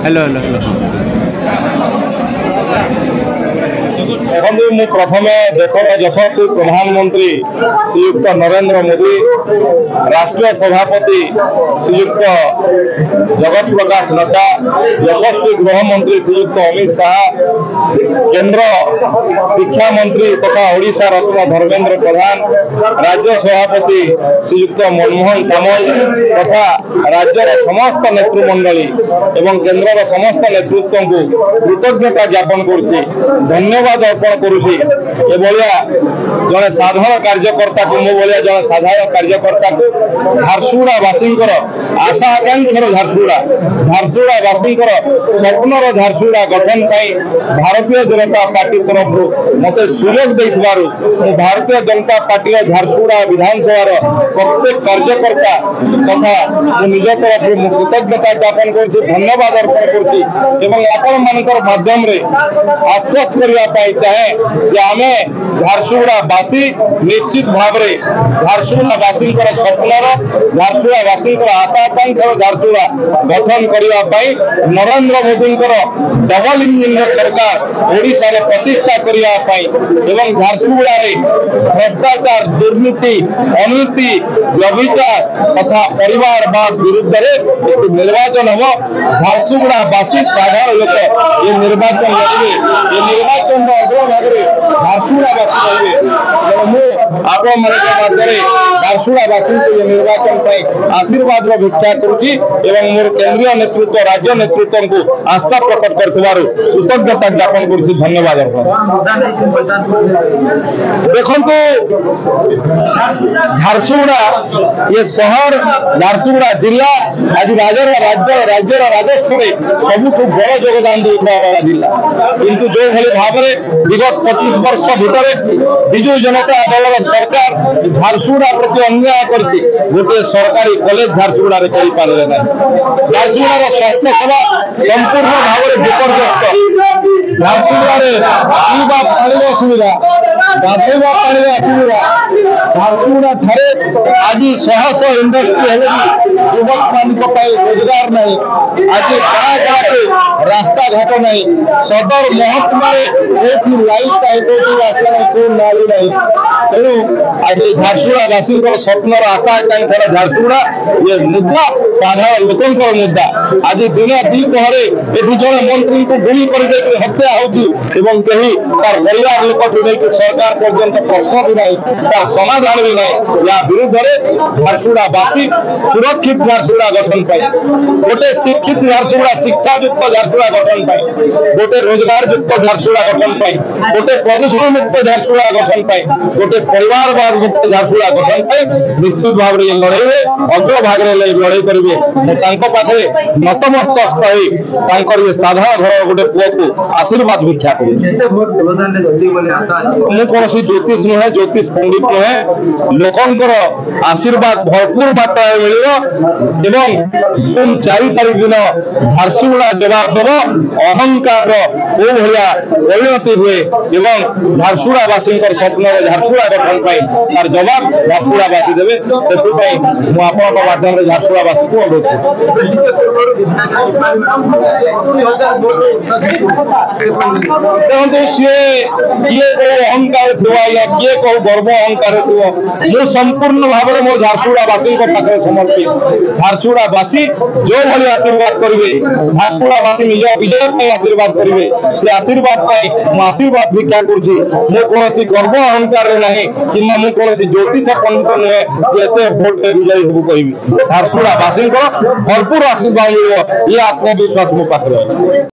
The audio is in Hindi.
हेलो हेलो हेलो देखो मु प्रथम देशर यशस्वी प्रधानमंत्री श्रीयुक्त नरेंद्र मोदी, राष्ट्रीय सभापति श्रीयुक्त जगत प्रकाश नड्डा, यशस्वी गृहमंत्री श्रीयुक्त अमित शाह, केंद्र शिक्षा मंत्री तथा ओडिशा रत्न धर्मेंद्र प्रधान, राज्य सभापति श्रीयुक्त मनमोहन सामल तथा राज्यर समस्त नेतृमंडली एवं केंद्र समस्त नेतृत्व को कृतज्ञता ज्ञापन करुछि, धन्यवाद अर्पण करुछि। जड़े साधारण कार्यकर्ता को मो भाया जड़े साधारण कार्यकर्ता को झारसुगुड़ावासी आशा आकांक्षार झारसुगुड़ावासी स्वप्नर झारसुगुड़ा गठन भारतीय जनता पार्टी तरफ मत सुजोग देथिबारु भारतीय जनता पार्टी झारसुगुड़ा विधानसभा प्रत्येक कार्यकर्ता तथा निज तरफ कृतज्ञता ज्ञापन कर धन्यवाद अर्पण कर माध्यम आश्वस्त करने चाहे कि आम झारसुगुड़ावासी निश्चित भाव झारसुगुड़ावासी स्वप्नर झारसुगुड़ावासी आशा आकांक्षा झारसुगुड़ा गठन करने नरेंद्र मोदी डबल इंजिन सरकार ओडिशा रे प्रतिष्ठा करने झारसुगुड़ा भ्रष्टाचार दुर्नीति अनीति व्यभिचार तथा परिवारवाद विरुद्ध निर्वाचन हम झारसुगुड़ावासी साधारण लोक ये निर्वाचन लड़े ये निर्वाचन अग्रभाग झारसुगुड़ावासी रही झारसुगुड़ावासी निर्वाचन आशीर्वाद भिक्षा करुच्ची मोर केंद्रीय नेतृत्व राज्य नेतृत्व को आस्था प्रकट कर कृतज्ञता ज्ञापन कर धन्यवाद। देखो झारसुगुड़ा ये शहर झारसुगुड़ा जिला आज राज्यर राजस्व सबुठ बड़ योगदान देता जिला किंतु जो भाई भाव विगत 25 वर्ष भितर विजु जनता दल सरकार झारसुगुड़ा प्रति अन्याय करके गोटे सरकारी कॉलेज झारसुगुड़ा कर झारसुगुड़ा स्वास्थ्य सेवा संपूर्ण भाव विपर्यस्त झारसुगुड़ा पीवा पानी असुविधा गाधोवा पानी असुविधा झारसुगुड़ा ठारे आज शह शह इंडस्ट्री हेले युवक मान रोजगार नहीं आज गाँ के रास्ता घाट नहीं सदर महत्मा लाइट नाली नहीं तेणु आज झारसुगुड़ावासी स्वप्नर आशा आकांक्षार झारसुगुड़ा ये मुद्दा साधारण लोकों मुद्दा आज दिन द्विपहर ये जड़े मंत्री को गुली कर हत्या होतार परिवार लोक सरकार पर्यंत प्रश्न भी नहीं तार समाधान भी नहीं या विरुद्ध झारसुगुड़ावासी सुरक्षित झारसुगुड़ा गठन गोटे शिक्षित झारसुगुड़ा शिक्षायुक्त झारसुगुड़ा गठन गोटे रोजगार युक्त झारसुगुड़ा गठन गोटे प्रदूषण मुक्त झारसुगुड़ा गठन गोटे परिवारवाद मुक्त झारसुगुड़ा गठन निश्चित भाव में लड़े अग्रभाग लड़ाई करेंगे पाखे नतमस्तक ये साधारण घर गोटे पुआ को आशीर्वाद भिक्षा कर कौन ज्योतिष नुहे ज्योतिष पंडित नुहे लोकंर आशीर्वाद भरपूर मात्रा मिल 4 तारीख दिन झारसुगुड़ा जवाब देव अहंकार को भाया परिणति हुए झारसुगुड़ावासी स्वप्न झारसुगुड़ा गठन तार जवाब झारसुगुड़ावासी देवे से माध्यम झारसुगुड़ावासी को अनुरोध देखो सी किए कौ अहंकार थी किए कौ गर्व अहंकार थो संपूर्ण भाव में मो झारसुगुड़ावासी पाखे समर्पित झारसुगुड़ावासी जो भाई आशीर्वाद करेंगे झारसुगुड़ावासी निज विजय आशीर्वाद करेंगे से आशीर्वाद आशीर्वाद भिक्षा कौन गर्व अहंकार नहीं कि कौन ज्योतिष पंडित नुहे भोट विजयी हूँ कह झारसुगुड़ावासी भरपूर आशीर्वाद मिले ये आत्मविश्वास मो पाखे।